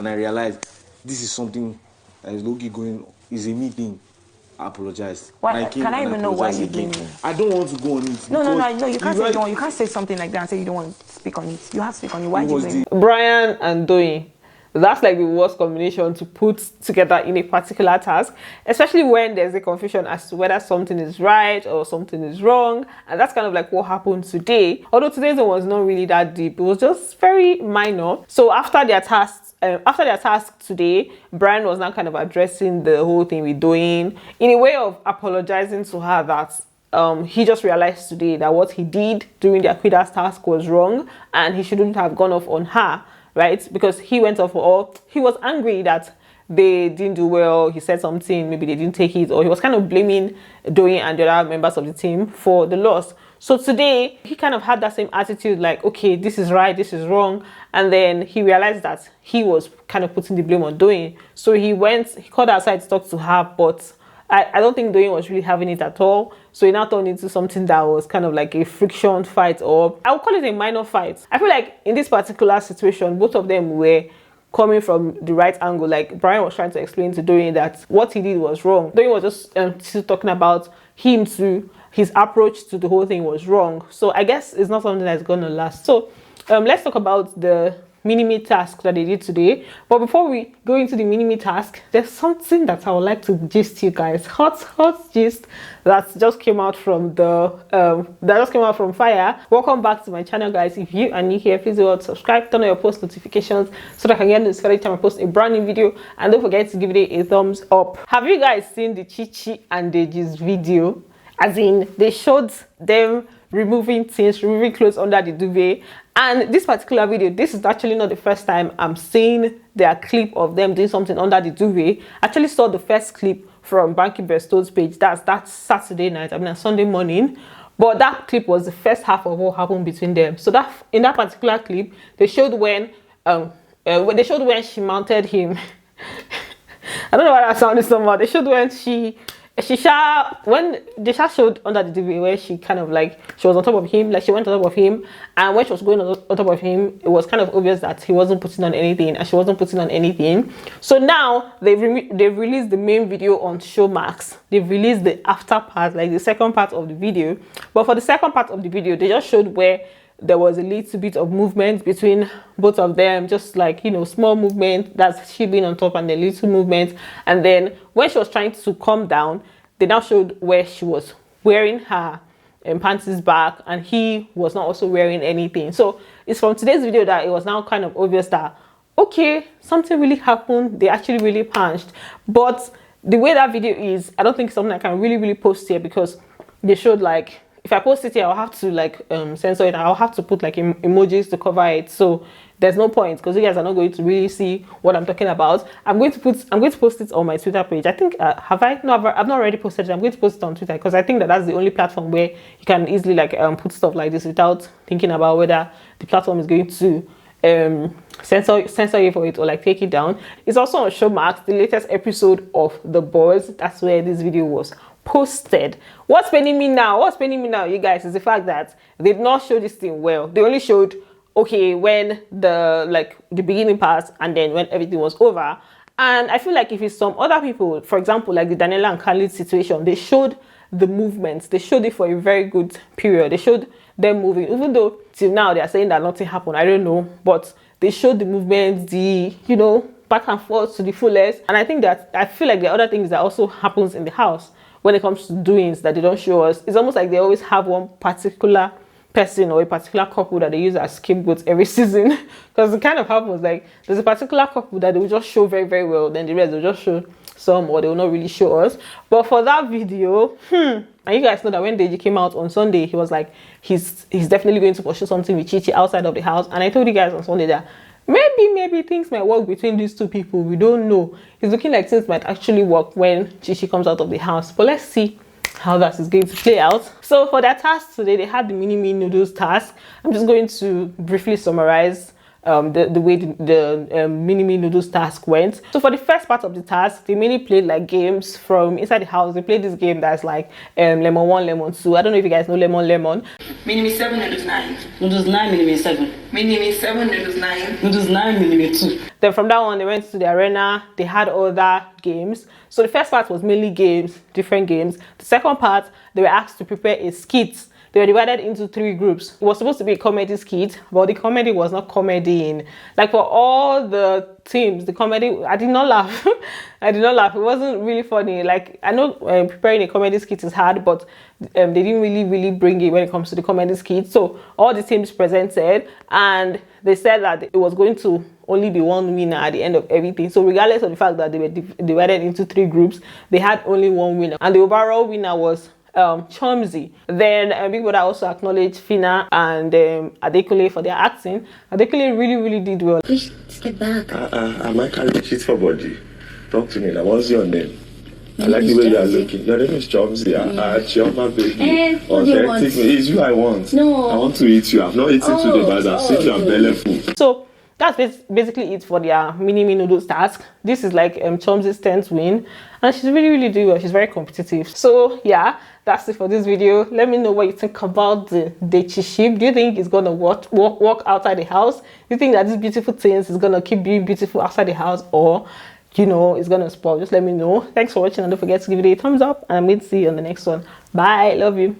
and I realized this is something that is low-key going, is a me thing. I apologized. Why, can I even know why you blame me? I don't want to go on it. No, you can't say you don't. You can't say something like that and say you don't want to speak on it. You have to speak on it. Why do you blame me? Bryan and Doyin. That's like the worst combination to put together in a particular task, especially when there's a confusion as to whether something is right or something is wrong. And that's kind of like what happened today. Although today's one was not really that deep, it was just very minor. So after their task today, Bryan was now kind of addressing the whole thing with Doyin in a way of apologizing to her that he just realized today that what he did during the Akwida's task was wrong and he shouldn't have gone off on her, right? Because he went off, or he was angry that they didn't do well. He said something, maybe they didn't take it, or he was kind of blaming Doyin and the other members of the team for the loss. So today he kind of had that same attitude, like, okay, this is right, this is wrong. And then he realized that he was kind of putting the blame on Doyin. So he called her aside to talk to her, but I don't think Doyin was really having it at all. So it now turned into something that was kind of like a friction fight, or I would call it a minor fight. I feel like in this particular situation, both of them were coming from the right angle. Like Bryan was trying to explain to Doyin that what he did was wrong. Doyin was just still talking about him too. His approach to the whole thing was wrong. So I guess it's not something that's going to last. So let's talk about the Minimie task that they did today. But before we go into the Minimie task, there's something that I would like to gist you guys. Hot gist that just came out from Fire. Welcome back to my channel, guys. If you are new here, please do subscribe, turn on your post notifications so that I can get notified every time I post a brand new video, and don't forget to give it a thumbs up. Have you guys seen the Chichi and Deji's video? As in, they showed them removing clothes under the duvet. And this particular video, this is actually not the first time I'm seeing their clip of them doing something under the duvet. I actually saw the first clip from Banky Bestow's page. That's Saturday night, Sunday morning. But that clip was the first half of what happened between them. So that in that particular clip, they showed when she mounted him. I don't know why that sounded so much. They showed when when they showed under the TV where she kind of like, she was on top of him, like she went on top of him, and when she was going on top of him, it was kind of obvious that he wasn't putting on anything and she wasn't putting on anything. So now they've released the main video on Showmax. They've released the after part, like the second part of the video. But for the second part of the video, they just showed where there was a little bit of movement between both of them, just like, you know, small movement, that's she being on top, and then little movement. And then when she was trying to calm down, they now showed where she was wearing her panties back and he was not also wearing anything. So it's from today's video that it was now kind of obvious that, okay, something really happened. They actually really punched. But the way that video is, I don't think it's something I can really post here, because they showed, like, if I post it here, I'll have to like censor it. I'll have to put like emojis to cover it. So there's no point, because you guys are not going to really see what I'm talking about. I'm going to post it on my Twitter page. I think have I? No, I've not already posted it. I'm going to post it on Twitter, because I think that's the only platform where you can easily like put stuff like this without thinking about whether the platform is going to censor you for it or like take it down. It's also on Showmax, the latest episode of The Boys. That's where this video was posted. What's paining me now, you guys, is the fact that they did not show this thing well. They only showed, okay, when the beginning part and then when everything was over. And I feel like if it's some other people, for example, like the Daniela and Khalid situation, they showed the movements. They showed it for a very good period. They showed them moving, even though till now they are saying that nothing happened. I don't know, but they showed the movements, the, you know, back and forth to the fullest. And I think that, I feel like the other things that also happens in the house when it comes to doings that they don't show us, it's almost like they always have one particular person or a particular couple that they use as scapegoats every season. Because it kind of happens, like there's a particular couple that they will just show very well, then the rest will just show some, or they will not really show us. But for that video, and you guys know that when Deji came out on Sunday, he was like, he's definitely going to pursue something with Chichi outside of the house. And I told you guys on Sunday that maybe things might work between these two people. We don't know. It's looking like things might actually work when Chichi comes out of the house. But let's see how that is going to play out. So for their task today, they had the Minimie noodles task. I'm just going to briefly summarize the way the Minimie noodles task went. So for the first part of the task, they mainly played like games from inside the house. They played this game that's like lemon 1, lemon 2. I don't know if you guys know lemon. Minimie 7, noodles 9. Noodles 9, Minimie 7. Minimie 7, noodles 9. Noodles 9, Minimie 2. Then from that one, they went to the arena. They had other games. So the first part was mainly games, different games. The second part, they were asked to prepare a skit. They were divided into 3 groups. It was supposed to be a comedy skit, but the comedy was not comedy. Like for all the teams, the comedy, I did not laugh. I did not laugh. It wasn't really funny. Like, I know preparing a comedy skit is hard, but they didn't really bring it when it comes to the comedy skit. So all the teams presented, and they said that it was going to only be one winner at the end of everything. So regardless of the fact that they were divided into 3 groups, they had only one winner, and the overall winner was Chomzy. Then Big Brother also acknowledged Fina and Adekunle for their acting. Adekunle really did well. Please step back. Am I carrying shit for body? Talk to me now. What's your name? I like the way you are looking. Your name is Chomzy. Chioma baby. Authentic me. It's you I want. No. I want to eat you. I've not eaten today, but I've seen you are belly full. So that's basically it for their Minimie noodles task. This is like Chomzy's 10th win, and she's really doing well. She's very competitive. So yeah, that's it for this video. Let me know what you think about the Chichi. Do you think it's gonna walk outside the house? Do you think that these beautiful things is gonna keep being beautiful outside the house, or you know, it's gonna spoil? Just let me know. Thanks for watching, and don't forget to give it a thumbs up, and I'm going to see you on the next one. Bye. Love you.